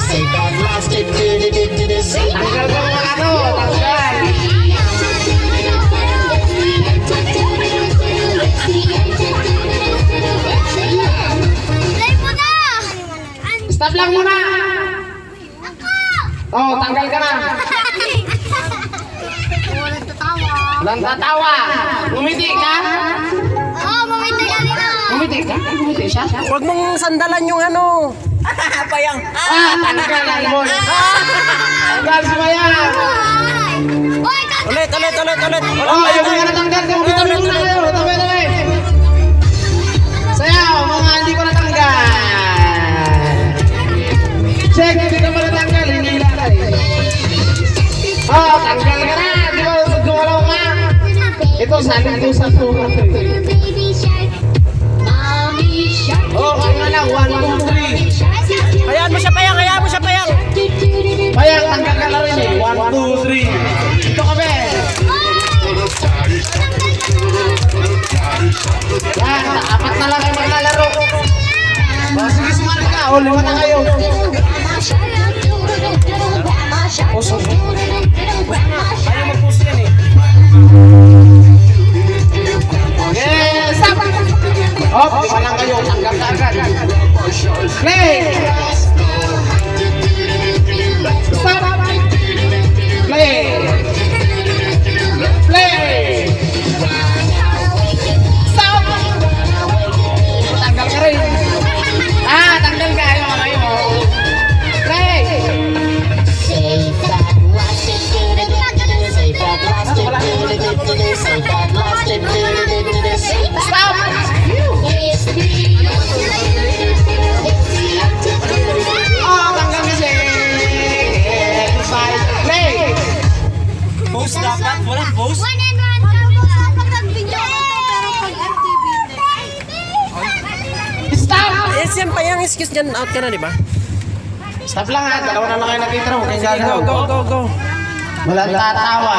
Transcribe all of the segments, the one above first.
say that lost it, say Tanggal ka mga ano, tanggal. Play mo na! Stop lang muna. Oh, tanggal ka na. Walang tatawa. Walang tatawa. Ngumiti ka? Oo, mamintay ka nila. Ngumiti ka? Ngumiti siya? Huwag mong sandalan yung ano. Payang. Tanggal lang mo. Tanggal si Bayang. Oy, Ulit. Oh, ayaw ko nga natanggal. Tabi muna kayo. Tabi. Sayaw, mga hindi ko natanggal. Check, hindi ka pa natanggal. Hinila ka eh. Oh, tanggal ka na. Di ba gumalaw ka? Ito, saling ko sa sukat. Oh, kaya nga lang. 1, 2, 3. Hayaan mo siya, Payang. Bayang, tanggal ka na rin eh. 1, 2, 3. Ito ka, be. Yan, apat na lang kayo maglalaro. Oh, sige, sumali ka. O, 5 na kayo. Ayaw mag-push yan eh. Yes! Stop! Oh, 5 lang kayo. Tanggal ka agad. Play! Stop! Play! Play! Stop! Tanggal ka rin. Tanggal ka. Ayaw. Play! say that lost it, say that lost it, say that lost it, say that Stop! Oh, tanggal kasi. Play! Post dapat. Walang post. 1 and 1 kapag nag-video pero pag MTV Stop! Yes, yan, Payang. Excuse dyan. Out ka na, di ba? Stop lang ha. Dalawa na lang kayo nakita. Huwag kayong gagaw. Go. Walang tatawa.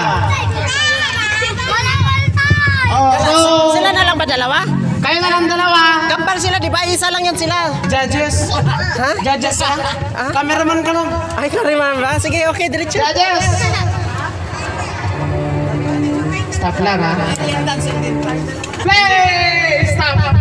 Walang waltay! Oh, so, Sila na lang ba dalawa? kayo na lang dalawa. Kampal sila, di ba? Isa lang yan sila. Judges. Ha? Judges ha? Cameraman ka lang. Ay, kariman ba? Sige, okay, diretso. Judges. Stop lang ha. Play! Stop!